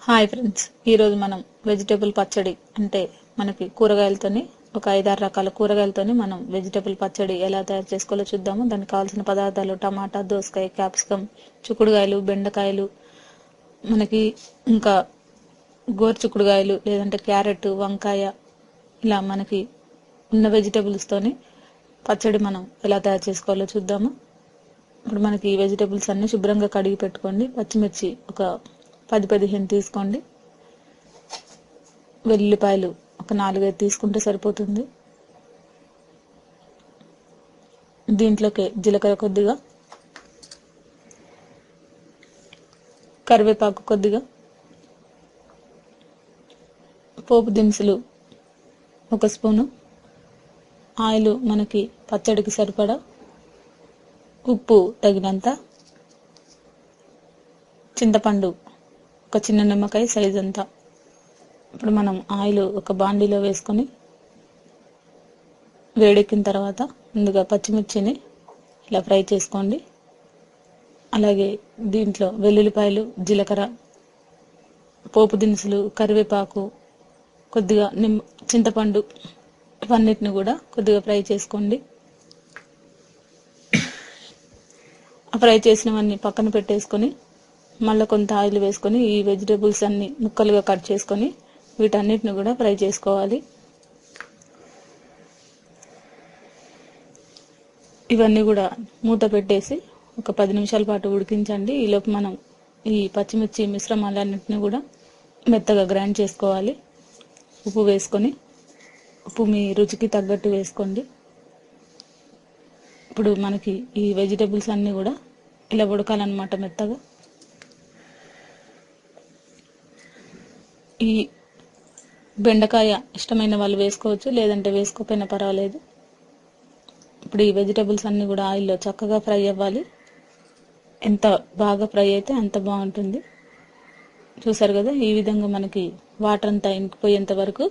Hi friends, ఈరోజు మనం vegetable పచ్చడి అంటే మనకి కూరగాయలతోని ఒక 5-6 రకాల కూరగాయలతోని మనం వెజిటేబుల్ పచ్చడి ఎలా తయారు చేసుకోవాలో చూద్దాము. దానికి కావాల్సిన పదార్థాలు టమాటా, దోసకాయ, క్యాప్సికమ్, చిక్కుడుగాయలు, బెండకాయలు, మనకి ఇంకా గోరు చిక్కుడుగాయలు లేదంటే క్యారెట్, వంకాయ, ఇలా మనకి ఉన్న వెజిటేబుల్స్తోని పచ్చడి మనం ఎలా తయారు చేసుకోవాలో చూద్దాము. ఇప్పుడు మనకి ఈ వెజిటేబుల్స్ అన్ని శుభ్రంగా కడిగి పెట్టుకోండి. పచ్చిమిర్చి ఒక 10-15 తీసుకోండి. వెల్లుల్లిపాయలు ఒక 4-5 తీసుకుంటే సరిపోతుంది. దీంట్లోకి జీలకర్ర కొద్దిగా, కరివేపాకు కొద్దిగా, పోపు దినుసులు 1 స్పూను, ఆయిల్ మనకి పచ్చడికి సరిపడా, ఉప్పు తగినంత, చింతపండు ఒక చిన్న నిమ్మకాయ సైజ్ అంతా. ఇప్పుడు మనం ఆయిల్ ఒక బాండీలో వేసుకొని వేడెక్కిన తర్వాత ముందుగా పచ్చిమిర్చిని ఇలా ఫ్రై చేసుకోండి. అలాగే దీంట్లో వెల్లుల్లిపాయలు, జీలకర్ర, పోపు దినుసులు, కరివేపాకు, కొద్దిగా చింతపండు, ఇవన్నిటిని కూడా కొద్దిగా ఫ్రై చేసుకోండి. ఫ్రై చేసినవన్నీ పక్కన పెట్టేసుకొని మళ్ళీ కొంత ఆయిల్ వేసుకొని ఈ వెజిటేబుల్స్ అన్ని ముక్కలుగా కట్ చేసుకొని వీటన్నిటిని కూడా ఫ్రై చేసుకోవాలి. ఇవన్నీ కూడా మూత పెట్టేసి ఒక 10 నిమిషాల పాటు ఉడికించండి. ఈలోపు మనం ఈ పచ్చిమిర్చి మిశ్రమాలన్నింటినీ కూడా మెత్తగా గ్రైండ్ చేసుకోవాలి. ఉప్పు వేసుకొని, ఉప్పు మీ రుచికి తగ్గట్టు వేసుకోండి. ఇప్పుడు మనకి ఈ వెజిటేబుల్స్ అన్నీ కూడా ఇలా ఉడకాలన్నమాట మెత్తగా. ఈ బెండకాయ ఇష్టమైన వాళ్ళు వేసుకోవచ్చు, లేదంటే వేసుకోకపోయినా పర్వాలేదు. ఇప్పుడు ఈ వెజిటేబుల్స్ అన్నీ కూడా ఆయిల్లో చక్కగా ఫ్రై అవ్వాలి. ఎంత బాగా ఫ్రై అయితే అంత బాగుంటుంది. చూసారు కదా, ఈ విధంగా మనకి వాటర్ అంతా ఇంకిపోయేంత వరకు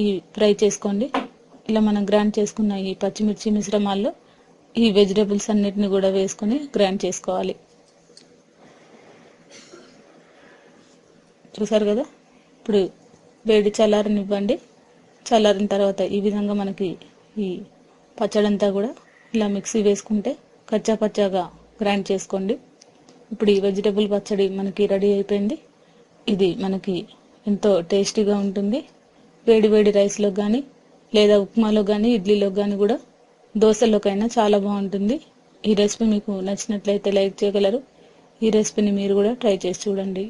ఈ ఫ్రై చేసుకోండి. ఇలా మనం గ్రైండ్ చేసుకున్న ఈ పచ్చిమిర్చి మిశ్రమాల్లో ఈ వెజిటేబుల్స్ అన్నిటిని కూడా వేసుకొని గ్రైండ్ చేసుకోవాలి. చూసారు కదా, ఇప్పుడు వేడి చల్లారనివ్వండి. చల్లారిన తర్వాత ఈ విధంగా మనకి ఈ పచ్చడంతా కూడా ఇలా మిక్సీ వేసుకుంటే కచ్చా పచ్చాగా గ్రైండ్ చేసుకోండి. ఇప్పుడు ఈ వెజిటేబుల్ పచ్చడి మనకి రెడీ అయిపోయింది. ఇది మనకి ఎంతో టేస్టీగా ఉంటుంది. వేడి వేడి రైస్లో కానీ, లేదా ఉప్మాలో కానీ, ఇడ్లీలో కానీ, కూడా దోశలోకైనా చాలా బాగుంటుంది. ఈ రెసిపీ మీకు నచ్చినట్లయితే లైక్ చేయగలరు. ఈ రెసిపీని మీరు కూడా ట్రై చేసి చూడండి.